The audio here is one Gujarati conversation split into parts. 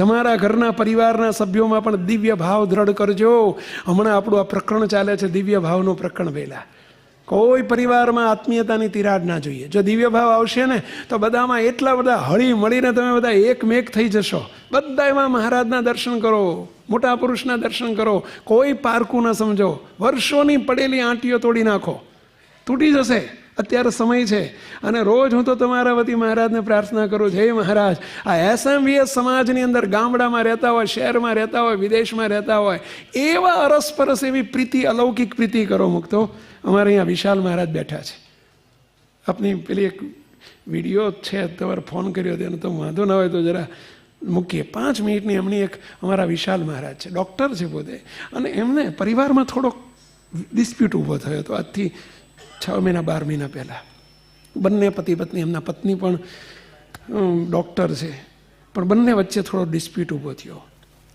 તમારા ઘરના પરિવારના સભ્યોમાં પણ દિવ્ય ભાવ દ્રઢ કરજો. હમણાં આપણું આ પ્રકરણ ચાલે છે, દિવ્ય ભાવનું પ્રકરણ પહેલાં. કોઈ પરિવારમાં આત્મીયતાની તિરાડ ના જોઈએ. જો દિવ્ય ભાવ આવશે ને તો બધામાં એટલા બધા હળી મળીને તમે બધા એકમેક થઈ જશો. બધા એમાં મહારાજના દર્શન કરો, મોટા પુરુષના દર્શન કરો. કોઈ પારકું ના સમજો. વર્ષોની પડેલી આંટીઓ તોડી નાખો, તૂટી જશે. અત્યારે સમય છે. અને રોજ હું તો તમારા વતી મહારાજને પ્રાર્થના કરું, જય મહારાજ, આ એસએમવીએસ સમાજની અંદર ગામડામાં રહેતા હોય, શહેરમાં રહેતા હોય, વિદેશમાં રહેતા હોય, એવા અરસપરસ એવી પ્રીતિ, અલૌકિક પ્રીતિ કરો. મુક્તો અમારે અહીંયા વિશાલ મહારાજ બેઠા છે. આપની પેલી એક વિડીયો છે, તમારે ફોન કર્યો હતો, એનો તો વાંધો ના હોય તો જરા મૂકીએ. 5 મિનિટની એમની એક અમારા વિશાલ મહારાજ છે, ડૉક્ટર છે પોતે, અને એમને પરિવારમાં થોડોક ડિસ્પ્યુટ ઊભો થયો હતો આજથી 6 મહિના 12 મહિના પહેલાં. બંને પતિ પત્ની, એમના પત્ની પણ ડૉક્ટર છે, પણ બંને વચ્ચે થોડો ડિસ્પ્યુટ ઊભો થયો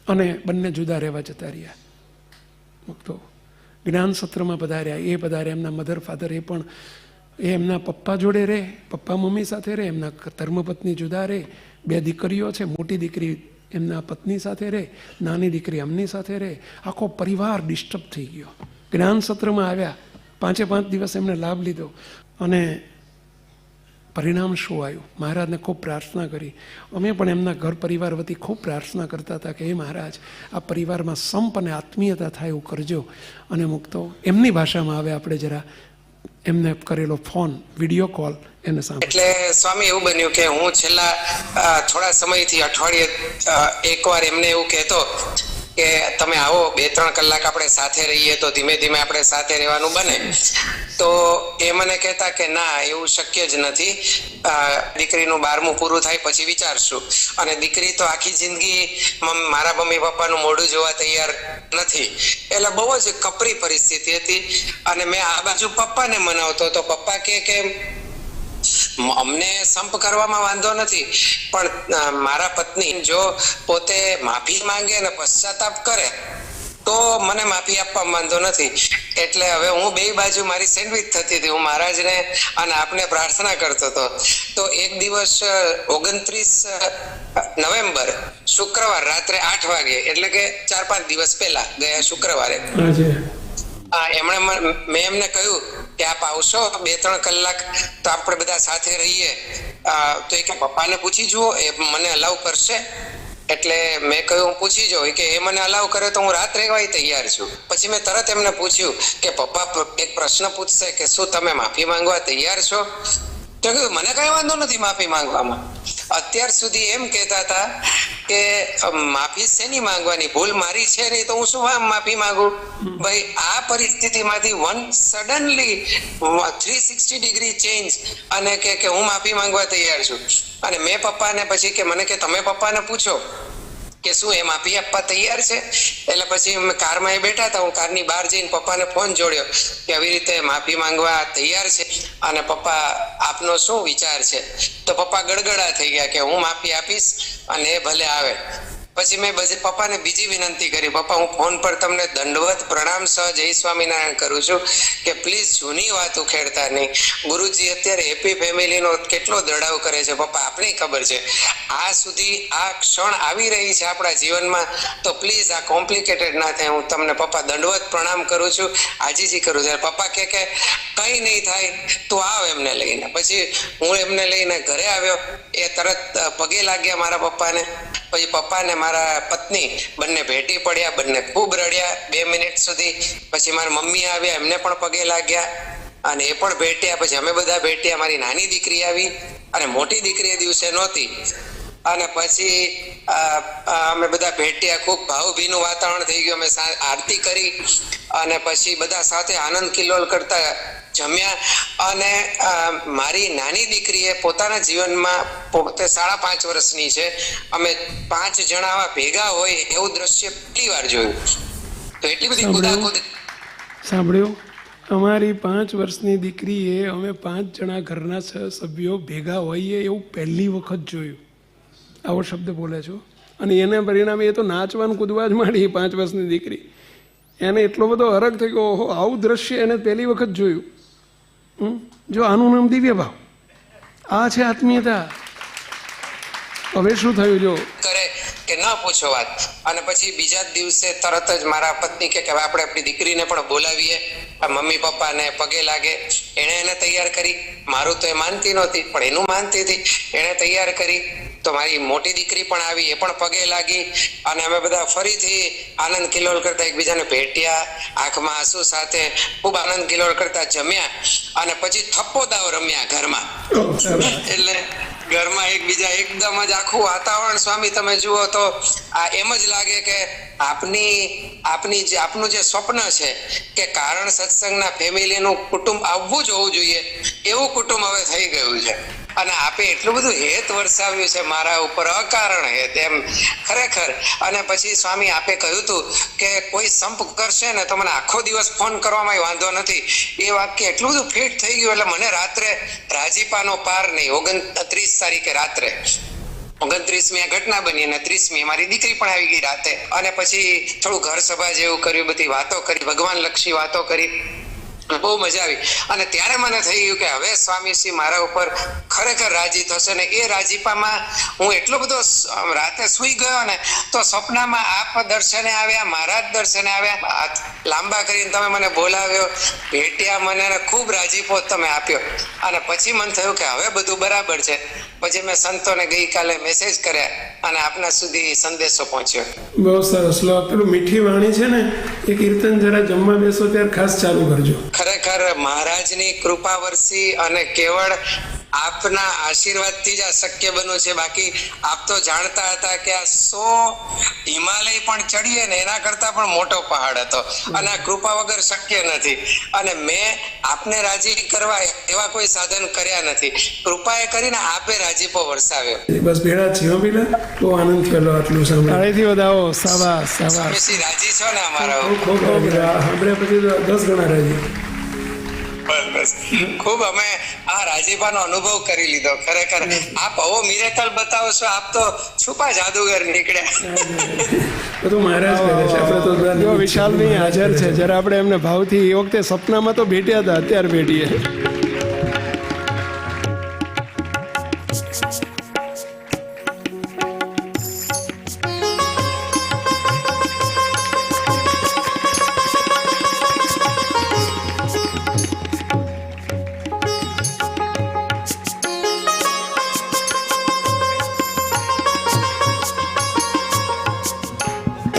અને બંને જુદા રહેવા જતા રહ્યા. મુક્તો જ્ઞાન સત્રમાં પધાર્યા, એ પધાર્યા, એમના મધર ફાધર, એ પણ એ એમના પપ્પા જોડે રહે, પપ્પા મમ્મી સાથે રહે, એમના ધર્મપત્ની જુદા રહે, 2 દીકરીઓ છે, મોટી દીકરી એમના પત્ની સાથે રહે, નાની દીકરી એમની સાથે રહે. આખો પરિવાર ડિસ્ટર્બ થઈ ગયો. જ્ઞાન સત્રમાં આવ્યા, 5 દિવસ એમને લાભ લીધો, અને પરિણામ શું આવ્યું? મહારાજને ખૂબ પ્રાર્થના કરી. અમે પણ એમના ઘર પરિવાર વતી ખૂબ પ્રાર્થના કરતા હતા કે હે મહારાજ, આ પરિવારમાં સંપ અને આત્મીયતા થાય એવું કરજો. અને મુક્તો એમની ભાષામાં આવે, આપણે જરા એમને કરેલો ફોન, વિડીયો કોલ એને સાંભળો. એટલે સ્વામી એવું બન્યું કે હું છેલ્લા થોડા સમયથી અઠવાડિયે એકવાર એમને એવું કહેતો કે તમે આવો, 2-3 કલાક આપણે સાથે રહીએ તો ધીમે ધીમે આપણે સાથે રહેવાનું બને. તો એ મને કહેતા કે ના, એવું શક્ય જ નથી, દીકરીનું 12મું પૂરું થાય પછી વિચારશું. અને દીકરી તો આખી જિંદગી મારા મમ્મી પપ્પાનું મોઢું જોવા તૈયાર નથી. એટલે બહુ જ કપરી પરિસ્થિતિ હતી. અને મેં આ બાજુ પપ્પાને મનાવતો તો પપ્પા કે અમને સંપ કરવામાં વાંધો નથી, પણ મારા પત્ની જો પોતે માફી માંગે અને પશ્ચાતાપ કરે તો મને માફી આપવામાં વાંધો નથી. એટલે હવે હું 2 બાજુ મારી સેન્ડવિચ થતી હતી. હું મહારાજને અને આપને પ્રાર્થના કરતો હતો. તો એક દિવસ 29 નવેમ્બર શુક્રવાર રાત્રે 8 વાગે, એટલે કે 4-5 દિવસ પહેલા, ગયા શુક્રવારે મેં એમને કહ્યું કે આપ આવશો 2-3 કલાક તો આપણે બધા સાથે રહીએ. તો એ કે પપ્પાને પૂછી જુઓ, એ મને અલાઉ કરશે. એટલે મેં કહ્યું હું પૂછી જાઉં. કે એ મને અલાઉ કરે તો હું રાત રહેવાય તૈયાર છું. પછી મેં તરત એમને પૂછ્યું કે પપ્પા એક પ્રશ્ન પૂછશે કે શું તમે માફી માંગવા તૈયાર છો? તો કીધું મને કઈ વાંધો નથી માફી માંગવામાં. અત્યાર સુધી એમ કહેતા હતા કે માફી શેની માંગવાની, ભૂલ મારી છે નહીં તો હું શું માફી માંગુ? ભાઈ આ પરિસ્થિતિમાંથી સડનલી 360 ડિગ્રી ચેન્જ, અને કે હું માફી માંગવા તૈયાર છું. અને મેં પપ્પાને પછી કે મને કે તમે પપ્પાને પૂછો કે શું એ માફી આપવા તૈયાર છે? એટલે પછી અમે કારમાં એ બેઠા હતા, હું કારની બહાર જઈને પપ્પાને ફોન જોડ્યો કે આવી રીતે માફી માંગવા તૈયાર છે, અને પપ્પા આપનો શું વિચાર છે? તો પપ્પા ગડગડા થઈ ગયા કે હું માફી આપીશ અને એ ભલે આવે. પછી મેં પપ્પાને બીજી વિનંતી કરી, પપ્પા હું ફોન પર તમને દંડવત પ્રણામ સહ જય સ્વામિનારાયણ કરું છું કે પ્લીઝ જૂની વાત ઉખેડતા નહીં. ગુરુજી અત્યારે હેપી ફેમિલીનો કેટલો દડાવ કરે છે પપ્પા, આપણે ખબર છે. આ સુધી આ ક્ષણ આવી રહી છે આપણા જીવનમાં, તો પ્લીઝ આ કોમ્પ્લિકેટેડ ના થાય. હું તમને પપ્પા દંડવત પ્રણામ કરું છું, આજીજી કરું છું. પપ્પા કે કઈ નહીં થાય, તું આવ એમને લઈને. પછી હું એમને લઈને ઘરે આવ્યો. એ તરત પગે લાગ્યા મારા પપ્પાને. પછી પપ્પાને મારા પત્ની બંને ભેટી પડ્યા, બંને ખૂબ રડ્યા 2 મિનિટ સુધી. પછી મારા મમ્મી આવ્યા, એમને પણ પગે લાગ્યા અને એ પણ ભેટ્યા. પછી અમે બધા ભેટ્યા. મારી નાની દીકરી આવી અને મોટી દીકરી એ દિવસે નહોતી. અને પછી અમે બધા ભેટ્યા. ખૂબ ભાવભીનું વાતાવરણ થઈ ગયું. અમે આરતી કરી અને પછી બધા સાથે આનંદ કિલ્લોલ કરતા જમ્યા. અને મારી નાની દીકરીએ પોતાના જીવનમાં, પોતે 5.5 વર્ષની છે, અમે 5 જણા આવા ભેગા હોય એવું દ્રશ્ય પહેલી વાર જોયું. તો એટલી બધી કુદાકુદ. સાંભળ્યું? અમારી 5 વર્ષની દીકરીએ અમે 5 જણા ઘરના સભ્યો ભેગા હોઈએ એવું પહેલી વખત જોયું. આવો શબ્દ બોલે છો. અને એના પરિણામે એ તો નાચવાનું કૂદવા જ માંડી. 5 વર્ષની દીકરી, એને એટલો બધો હરખ થઈ ગયો, ઓહો આવું દ્રશ્ય એને પહેલી વખત જોયું. જો આનું નામ દિવ્ય ભાવ, આ છે આત્મીયતા. હવે શું થયું? જો કરે કે ન પૂછો વાત. અને પછી બીજા જ દિવસે તરત જ મારા પત્ની કે હવે આપણે આપણી દીકરીને પણ બોલાવીએ, મમ્મી પપ્પાને પગે લાગે. એને તૈયાર કરી. મારું તો એ માનતી નહોતી પણ એનું માનતી હતી. એને તૈયાર કરી તો મારી મોટી દીકરી પણ આવી, એ પણ પગે લાગી. અને અમે બધા ફરીથી આનંદ કિલોલ કરતા એકબીજાને ભેટ્યા, આંખમાં આંસુ સાથે ખૂબ આનંદ કિલોલ કરતા જમ્યા. અને પછી થપ્પો દાવ રમ્યા ઘરમાં. એટલે ઘરમાં એકબીજા એકદમ જ આખું વાતાવરણ સ્વામી તમે જુઓ તો આ એમ જ લાગે કે આપનું જે સ્વપ્ન છે કે કારણ સત્સંગના ફેમિલીનું કુટુંબ આવવું જ હોવું જોઈએ, એવું કુટુંબ હવે થઈ ગયું છે. અને આપે એટલું બધું હેત વરસાવ્યું છે મારા ઉપર, અકારણ હેત એમ ખરેખર. અને પછી સ્વામી આપે કહ્યું હતું કે કોઈ સંપ કરશે ને તો મને આખો દિવસ ફોન કરવામાં વાંધો નથી. એ વાક્ય એટલું બધું ફિટ થઈ ગયું એટલે મને રાત્રે રાજીપાનો પાર નહીં. 29 તારીખે રાત્રે 29મી આ ઘટના બની અને 30મી મારી દીકરી પણ આવી ગઈ રાતે. અને પછી થોડું ઘર સભા જેવું કર્યું, બધી વાતો કરી, ભગવાન લક્ષી વાતો કરી, બહુ મજા આવી. અને ત્યારે મને થઈ ગયું કે હવે સ્વામીશ્રી મારા ઉપર ખરેખર રાજી થશે. ને એ રાજીપામાં હું એટલો બધો રાતે સુઈ ગયો ને તો સપનામાં આપ દર્શને આવ્યા, મહારાજ દર્શને આવ્યા, હાથ લાંબા કરીને તમે મને બોલાવ્યો, ભેટ્યા મને, ખૂબ રાજીપો તમે આપ્યો. અને પછી મને થયું કે હવે બધું બરાબર છે. પછી મેં સંતોને ગઈકાલે મેસેજ કર્યા અને આપના સુધી સંદેશો પહોંચ્યો. બહુ સરસ. પેલું મીઠી વાણી છે ને એ કીર્તન જરા જમવા બેસો ત્યારે ખાસ ચાલુ કરજો. ખરેખર મહારાજની કૃપા વરસી અને કેવળ આપના આશીર્વાદથી જ આ શક્ય બન્યું છે. બાકી આપ તો જાણતા હતા કે આ 100 હિમાલય પણ ચડીએ ને એના કરતા પણ મોટો પહાડ હતો અને આ કૃપા વગર શક્ય નથી. અને મેં આપને રાજી કરવા એવા કોઈ સાધન કર્યા નથી. કૃપાએ કરીને આપે રાજીપો વરસાવ્યો. બસ ભેળા છીએ પેલા બહુ આનંદ થયેલો આટલું સાંભળીથી વધાવો. સાબાસ સાબાસ. રાજી છો ને અમારા? ખૂબ સાંભળ્યા પછી તો 10 ગણા રાજી. બસ ખૂબ અમે આ રાજીપાનો અનુભવ કરી લીધો. ખરેખર આપ આવો મિરેકલ બતાવશો, આપ તો છુપા જાદુગર નીકળ્યા. બધું મહારાજ કરે છે. આપણે તો જો વિશાલભાઈ હાજર છે, જ્યારે આપણે એમને ભાવથી એ વખતે સપનામાં તો ભેટ્યા હતા, અત્યારે ભેટીએ.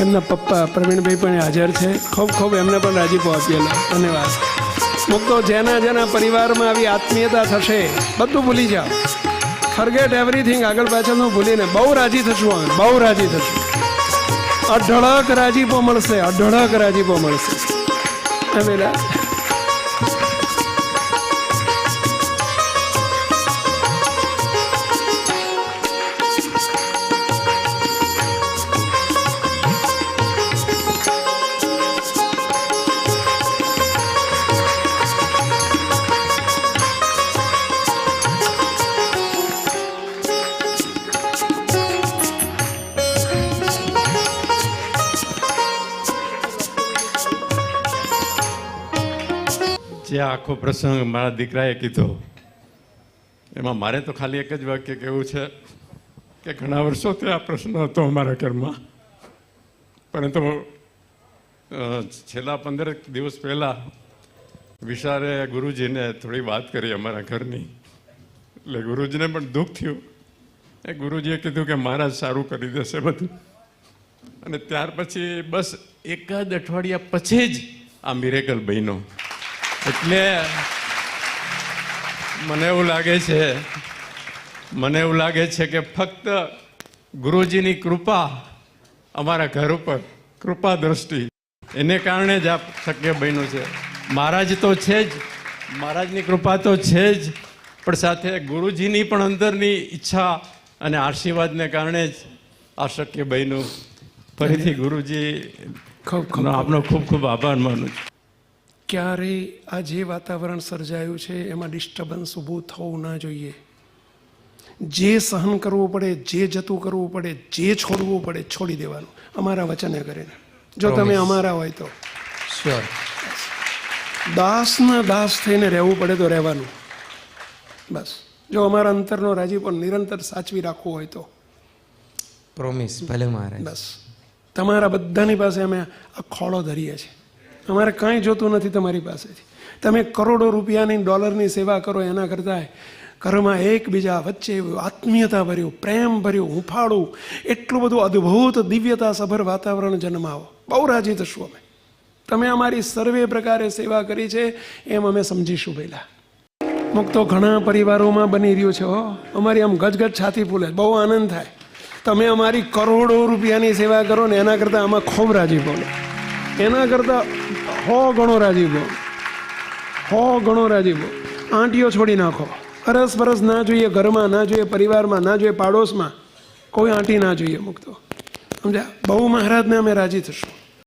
એમના પપ્પા પ્રવીણભાઈ પણ હાજર છે. ખૂબ એમને પણ રાજીપો આપેલો. ધન્યવાદ. મુક્તો જેના જેના પરિવારમાં આવી આત્મીયતા થશે બધું ભૂલી જાઓ. ફરગેટ એવરીથિંગ, આગળ પાછળનું ભૂલીને બહુ રાજી થશું. અમે બહુ રાજી થશું. અઢળક રાજીપો મળશે, અઢળક રાજીપો મળશે. એમેલા જે આખો પ્રસંગ મારા દીકરાએ કીધો એમાં મારે તો ખાલી એક જ વાક્ય કહેવું છે કે ઘણા વર્ષોથી આ પ્રશ્ન હતો અમારા ઘરમાં, પરંતુ છેલ્લા 15 દિવસ પહેલાં વિશારે ગુરુજીને થોડી વાત કરી અમારા ઘરની. એટલે ગુરુજીને પણ દુઃખ થયું. એ ગુરુજીએ કીધું કે મહારાજ સારું કરી દેશે બધું. અને ત્યાર પછી બસ એકાદ અઠવાડિયા પછી જ આ મિરેકલ બન્યો. એટલે મને એવું લાગે છે કે ફક્ત ગુરુજીની કૃપા અમારા ઘર ઉપર, કૃપા દ્રષ્ટિ, એને કારણે જ આ શક્ય બન્યું છે. મહારાજ તો છે જ, મહારાજની કૃપા તો છે જ, પણ સાથે ગુરુજીની પણ અંદરની ઈચ્છા અને આશીર્વાદને કારણે જ આ શક્ય બન્યું. ફરીથી ગુરુજી આપનો ખૂબ ખૂબ આભાર માનું છું. ક્યારેય આ જે વાતાવરણ સર્જાયું છે એમાં ડિસ્ટર્બન્સ ઊભું થવું ના જોઈએ. જે સહન કરવું પડે, જે જતું કરવું પડે, જે છોડવું પડે છોડી દેવાનું, અમારા વચને કરીને. જો તમે અમારા હોય તો દાસના દાસ થઈને રહેવું પડે તો રહેવાનું. બસ જો અમારા અંતરનો રાજીપો નિરંતર સાચવી રાખવો હોય તો પ્રોમિસ. ભલે મહારાજ. બસ તમારા બધાની પાસે અમે આ ખોળો ધરીએ છીએ. અમારે કાંઈ જોતું નથી તમારી પાસેથી. તમે કરોડો રૂપિયાની ડોલરની સેવા કરો એના કરતાં ઘરમાં એકબીજા વચ્ચે આત્મીયતા ભર્યું, પ્રેમ ભર્યું, હુંફાળું, એટલું બધું અદ્ભુત દિવ્યતા સભર વાતાવરણ જન્માવો. બહુ રાજી થશું અમે. તમે અમારી સર્વે પ્રકારે સેવા કરી છે એમ અમે સમજીશું. પહેલા મુક્તો ઘણા પરિવારોમાં બની રહ્યું છે. અમારી આમ ગજગજ છાતી ફૂલે, બહુ આનંદ થાય. તમે અમારી કરોડો રૂપિયાની સેવા કરો ને એના કરતાં આમાં ખૂબ રાજી બોલો. એના કરતાં 100 ગણો રાજી બોલો, 100 ગણો રાજી બોલો. આંટીઓ છોડી નાખો. અરસ પરસ ના જોઈએ, ઘરમાં ના જોઈએ, પરિવારમાં ના જોઈએ, પાડોશમાં કોઈ આંટી ના જોઈએ. મુક્તો સમજ્યા? બહુ મહારાજને અમે રાજી થશું.